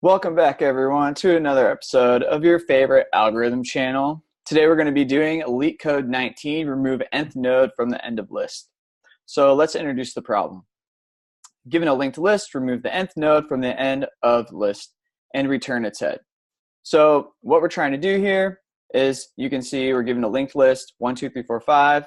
Welcome back, everyone, to another episode of your favorite algorithm channel. Today we're going to be doing LeetCode 19, remove nth node from the end of list. So let's introduce the problem. Given a linked list, remove the nth node from the end of list and return its head. So what we're trying to do here is, you can see we're given a linked list, 1, 2, 3, 4, 5,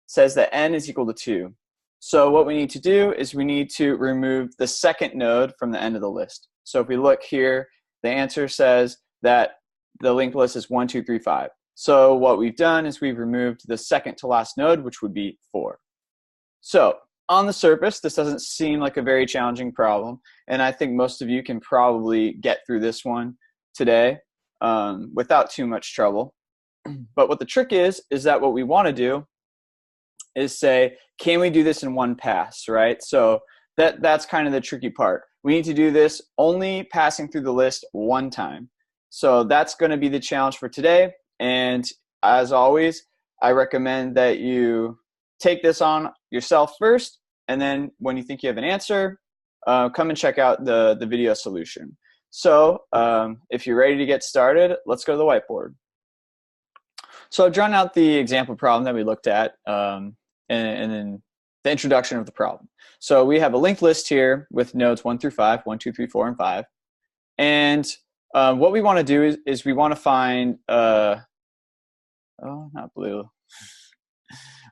says that n is equal to 2. So what we need to do is we need to remove the second node from the end of the list. So if we look here, the answer says that the linked list is 1, 2, 3, 5. So what we've done is we've removed the second to last node, which would be 4. So on the surface, this doesn't seem like a very challenging problem, and I think most of you can probably get through this one today without too much trouble. But what the trick is that what we want to do is say, can we do this in one pass, right? So that's kind of the tricky part. We need to do this only passing through the list one time. So that's going to be the challenge for today. And as always, I recommend that you take this on yourself first, and then when you think you have an answer, come and check out the video solution. So if you're ready to get started, let's go to the whiteboard. So I've drawn out the example problem that we looked at and then the introduction of the problem. So we have a linked list here with nodes 1 through 5, 1, 2, 3, 4, and 5. And what we want to do is we want to find, not blue.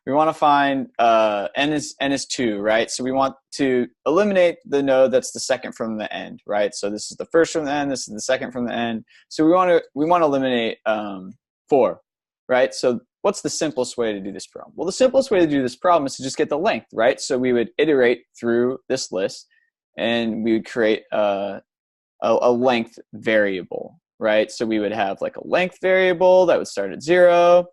We want to find n is 2, right? So we want to eliminate the node that's the second from the end, right? So this is the first from the end, this is the second from the end. So we want to eliminate 4, right? So what's the simplest way to do this problem? Well, the simplest way to do this problem is to just get the length, right? So we would iterate through this list, and we would create a length variable, right? So we would have like a length variable that would start at 0,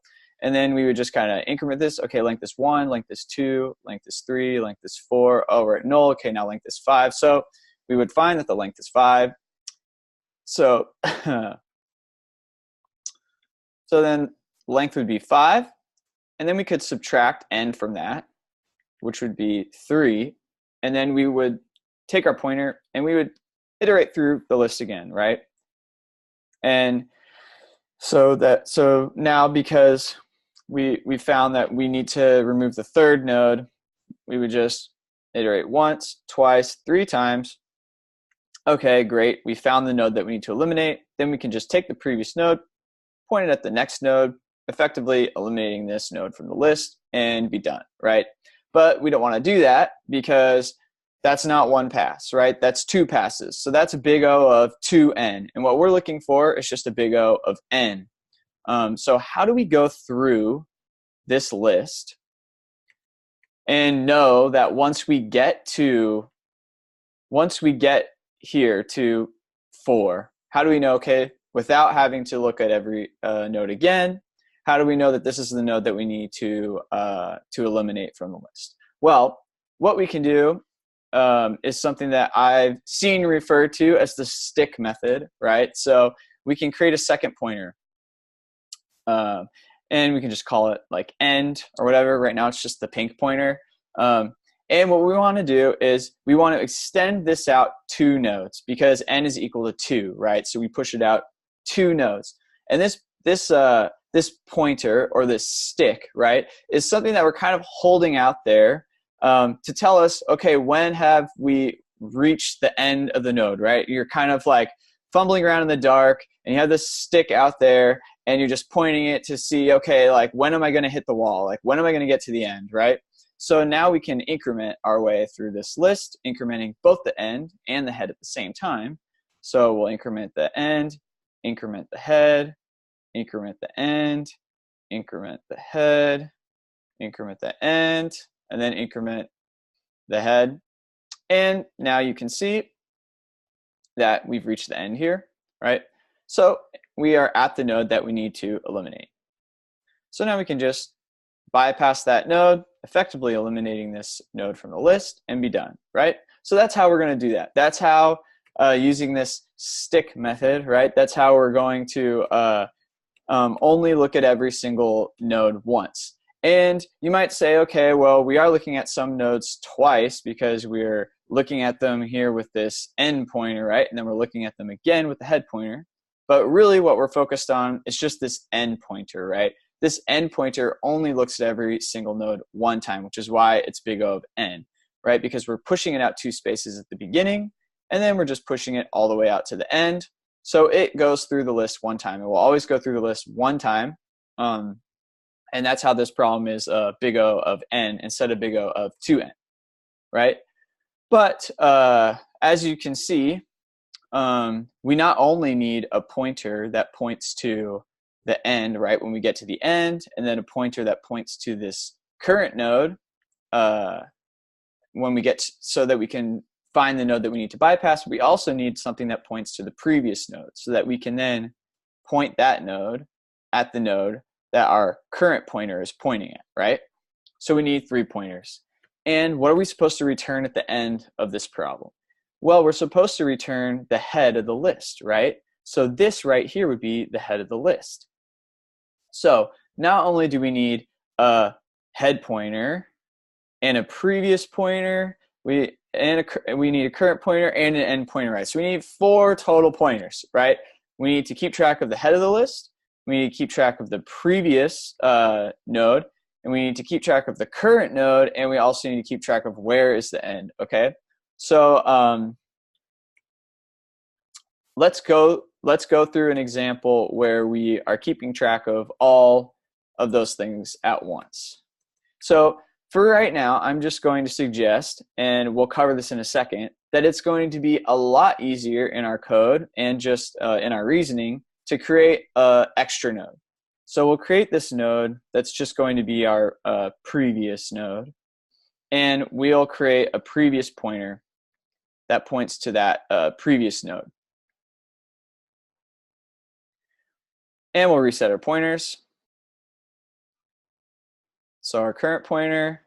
and then we would just kind of increment this. Okay, length is 1, length is 2, length is 3, length is 4. Oh, we're at null. Okay, now length is 5. So we would find that the length is 5. So, so then length would be 5, and then we could subtract n from that, which would be 3, and then we would take our pointer and we would iterate through the list again, right? And so now, because we found that we need to remove the third node, we would just iterate once, twice, 3 times. Okay, great. We found the node that we need to eliminate. Then we can just take the previous node, point it at the next node, effectively eliminating this node from the list, and be done, right? But we don't want to do that because that's not one pass, right? That's 2 passes. So that's a big O of 2n. And what we're looking for is just a big O of n. So how do we go through this list and know that once we get here to 4, how do we know, okay, without having to look at every node again, how do we know that this is the node that we need to eliminate from the list? Well, what we can do is something that I've seen referred to as the stick method, right? So we can create a second pointer, and we can just call it like end or whatever. Right now it's just the pink pointer. And what we want to do is we want to extend this out 2 nodes because n is equal to 2, right? So we push it out 2 nodes. And this pointer, or this stick, right, is something that we're kind of holding out there to tell us, okay, when have we reached the end of the node, right? You're kind of like fumbling around in the dark, and you have this stick out there, and you're just pointing it to see, okay, like, when am I going to hit the wall? Like, when am I going to get to the end, right? So now we can increment our way through this list, incrementing both the end and the head at the same time. So we'll increment the end, increment the head, increment the end, increment the head, increment the end, and then increment the head. And now you can see that we've reached the end here, right? So we are at the node that we need to eliminate. So now we can just bypass that node, effectively eliminating this node from the list, and be done, right? So that's how we're going to do that. That's how, using this stick method, right, that's how we're going to only look at every single node once. And you might say, okay, well, we are looking at some nodes twice because we're looking at them here with this end pointer, right? And then we're looking at them again with the head pointer. But really what we're focused on is just this end pointer, right? This end pointer only looks at every single node one time, which is why it's big O of n, right? Because we're pushing it out 2 spaces at the beginning, and then we're just pushing it all the way out to the end. So it goes through the list one time. It will always go through the list one time. And that's how this problem is big O of n instead of big O of 2n, right? But as you can see, we not only need a pointer that points to the end, right, when we get to the end, and then a pointer that points to this current node when we get so that we can find the node that we need to bypass. We also need something that points to the previous node so that we can then point that node at the node that our current pointer is pointing at, right? So we need 3 pointers. And what are we supposed to return at the end of this problem? Well, we're supposed to return the head of the list, right? So this right here would be the head of the list. So not only do we need a head pointer and a previous pointer, we need a current pointer and an end pointer, right? So we need 4 total pointers, right? We need to keep track of the head of the list, we need to keep track of the previous node, and we need to keep track of the current node, and we also need to keep track of where is the end, okay? So let's go through an example where we are keeping track of all of those things at once. So for right now, I'm just going to suggest, and we'll cover this in a second, that it's going to be a lot easier in our code and just in our reasoning to create an extra node. So we'll create this node that's just going to be our previous node, and we'll create a previous pointer that points to that previous node. And we'll reset our pointers. So our current pointer,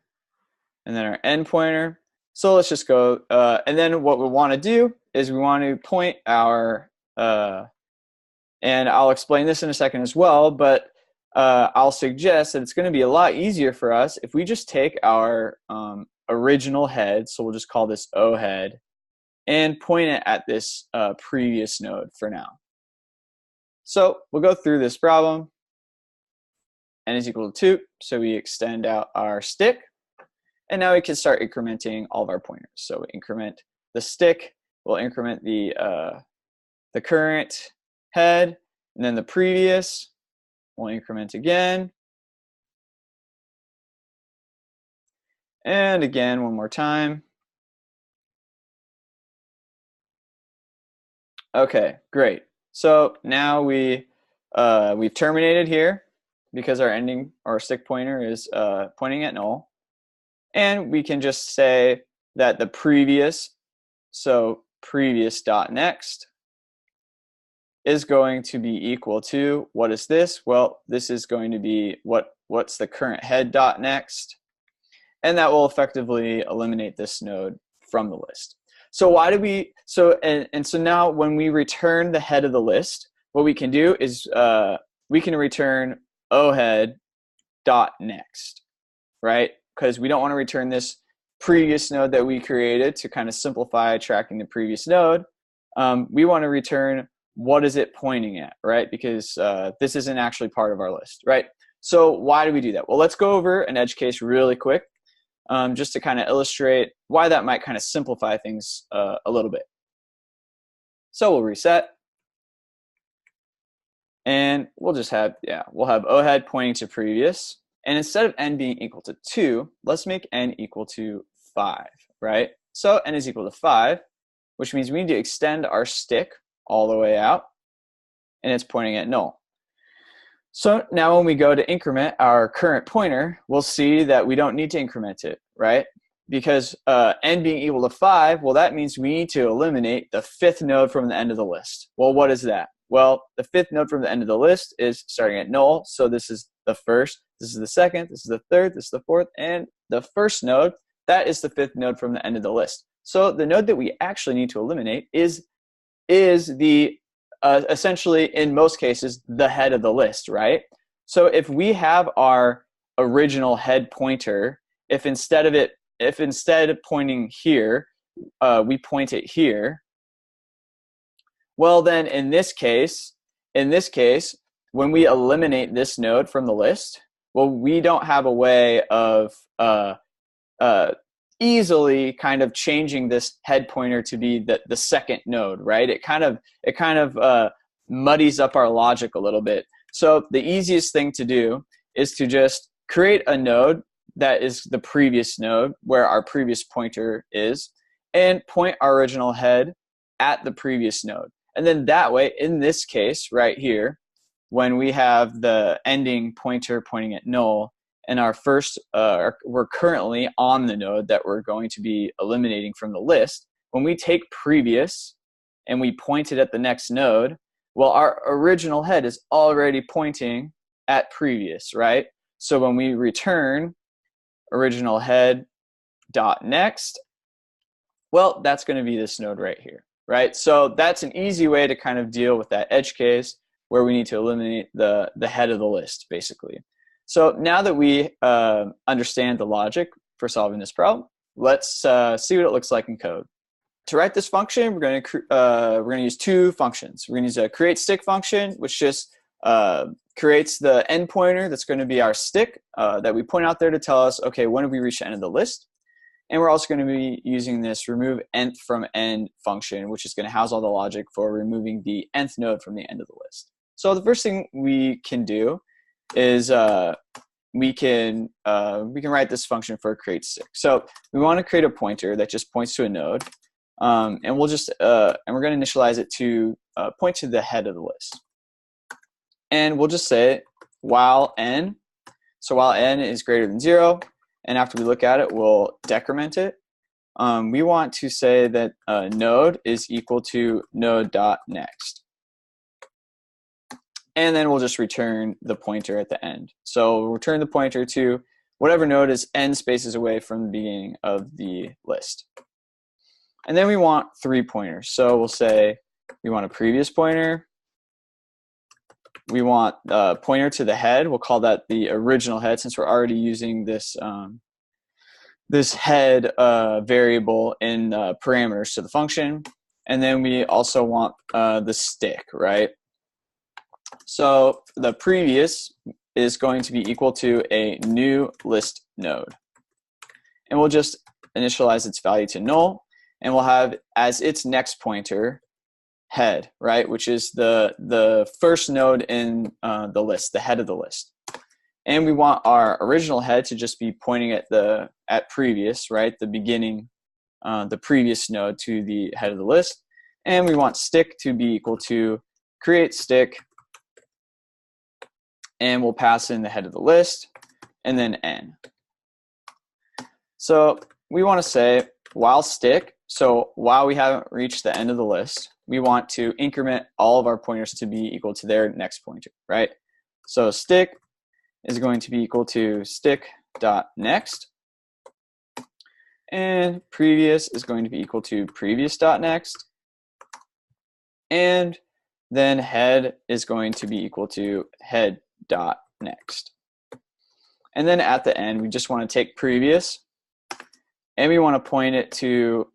and then our end pointer. So let's just go, and then what we want to do is we want to point our, and I'll explain this in a second as well, but I'll suggest that it's going to be a lot easier for us if we just take our original head, so we'll just call this O head, and point it at this previous node for now. So we'll go through this problem. N is equal to 2, so we extend out our stick, and now we can start incrementing all of our pointers. So we increment the stick, we'll increment the current head, and then the previous, we'll increment again, and again one more time. Okay, great. So now we've terminated here because our stick pointer is pointing at null. And we can just say that the previous, so previous dot next is going to be equal to, what is this? Well, this is going to be what's the current head dot next, and that will effectively eliminate this node from the list. So why do we, so now when we return the head of the list, what we can do is we can return O head dot next, right? Because we don't want to return this previous node that we created to kind of simplify tracking the previous node. We want to return what is it pointing at, right? Because this isn't actually part of our list, right? So why do we do that? Well, let's go over an edge case really quick, just to kind of illustrate why that might kind of simplify things a little bit. So we'll reset, and we'll just have, we'll have O head pointing to previous. And instead of n being equal to 2, let's make n equal to 5, right? So n is equal to 5, which means we need to extend our stick all the way out, and it's pointing at null. So now when we go to increment our current pointer, we'll see that we don't need to increment it, right? Because n being equal to 5, well, that means we need to eliminate the 5th node from the end of the list. Well, what is that? Well, the 5th node from the end of the list is starting at null, so this is the first, this is the second, this is the third, this is the fourth, and the first node, that is the 5th node from the end of the list. So the node that we actually need to eliminate is the, essentially, in most cases, the head of the list, right? So if we have our original head pointer, if instead of pointing here, we point it here, well then in this case, when we eliminate this node from the list, well, we don't have a way of easily kind of changing this head pointer to be the second node, right? It kind of muddies up our logic a little bit. So the easiest thing to do is to just create a node that is the previous node where our previous pointer is, and point our original head at the previous node. And then that way, in this case right here, when we have the ending pointer pointing at null, and our first, we're currently on the node that we're going to be eliminating from the list, when we take previous and we point it at the next node, well, our original head is already pointing at previous, right? So when we return original head dot next, well, that's going to be this node right here, right? So that's an easy way to kind of deal with that edge case where we need to eliminate the head of the list, basically. So now that we understand the logic for solving this problem, let's see what it looks like in code. To write this function, we're going to use two functions. We're going to use a create stick function, which just creates the end pointer that's going to be our stick that we point out there to tell us, okay, when have we reached the end of the list? And we're also going to be using this remove nth from end function, which is going to house all the logic for removing the nth node from the end of the list. So the first thing we can do is we can write this function for create stick. So we want to create a pointer that just points to a node, and we'll just and we're going to initialize it to point to the head of the list. And we'll just say while n, so while n is greater than 0, and after we look at it, we'll decrement it. We want to say that node is equal to node.next. And then we'll just return the pointer at the end. So we'll return the pointer to whatever node is n spaces away from the beginning of the list. And then we want 3 pointers. So we'll say we want a previous pointer. We want a pointer to the head. We'll call that the original head since we're already using this this head variable in parameters to the function. And then we also want the stick, right? So the previous is going to be equal to a new list node. And we'll just initialize its value to null, and we'll have as its next pointer head, right, which is the first node in the list, the head of the list. And we want our original head to just be pointing at previous, right, the beginning, the previous node to the head of the list. And we want stick to be equal to create stick, and we'll pass in the head of the list, and then n. So we want to say while stick, so while we haven't reached the end of the list, we want to increment all of our pointers to be equal to their next pointer, right? So stick is going to be equal to stick.next, and previous is going to be equal to previous.next, and then head is going to be equal to head.next. And then at the end, we just want to take previous, and we want to point it to,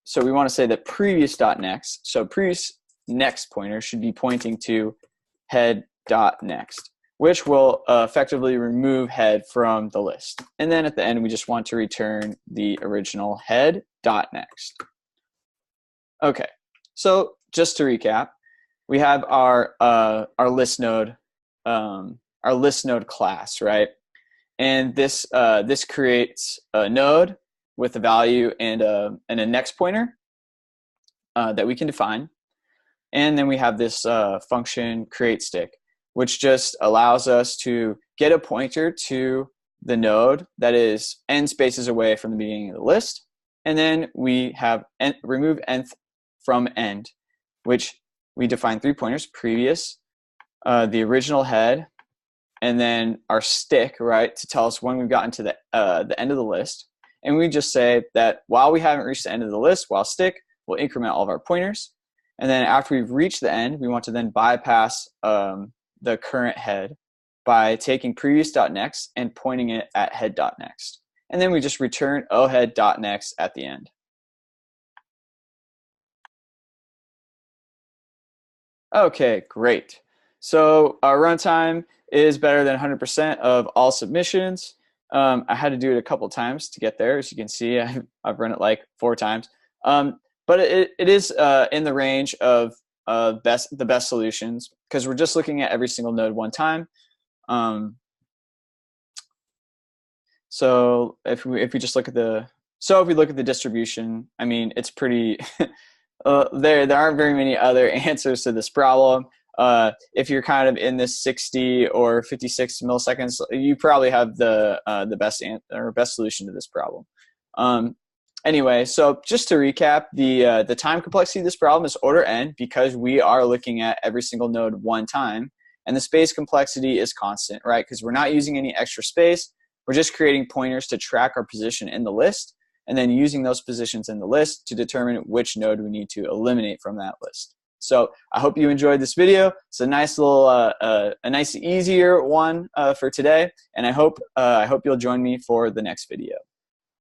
so we want to say that previous.next, so previous next pointer should be pointing to head.next, which will effectively remove head from the list. And then at the end, we just want to return the original head.next. Okay, so just to recap, we have our list node, class, right? And this this creates a node with a value and a next pointer that we can define. And then we have this function create stick, which just allows us to get a pointer to the node that is n spaces away from the beginning of the list. And then we have remove nth from end, which we define 3 pointers: previous, the original head, and then our stick, right, to tell us when we've gotten to the end of the list. And we just say that while we haven't reached the end of the list, while stick, we'll increment all of our pointers. And then after we've reached the end, we want to then bypass the current head by taking previous.next and pointing it at head.next. and then we just return ohhead.next at the end. Okay, great. So our runtime is better than 100% of all submissions. I had to do it a couple times to get there. As you can see, I've run it like 4 times. But it is in the range of the best solutions, because we're just looking at every single node one time. So if we just look at the distribution, I mean, it's pretty. There aren't very many other answers to this problem. If you're kind of in this 60 or 56 milliseconds, you probably have the best solution to this problem. Anyway, so just to recap, the time complexity of this problem is order n, because we are looking at every single node one time, and the space complexity is constant, right? Because we're not using any extra space. We're just creating pointers to track our position in the list, and then using those positions in the list to determine which node we need to eliminate from that list. So I hope you enjoyed this video. It's a nice little, a nice easier one for today, and I hope you'll join me for the next video.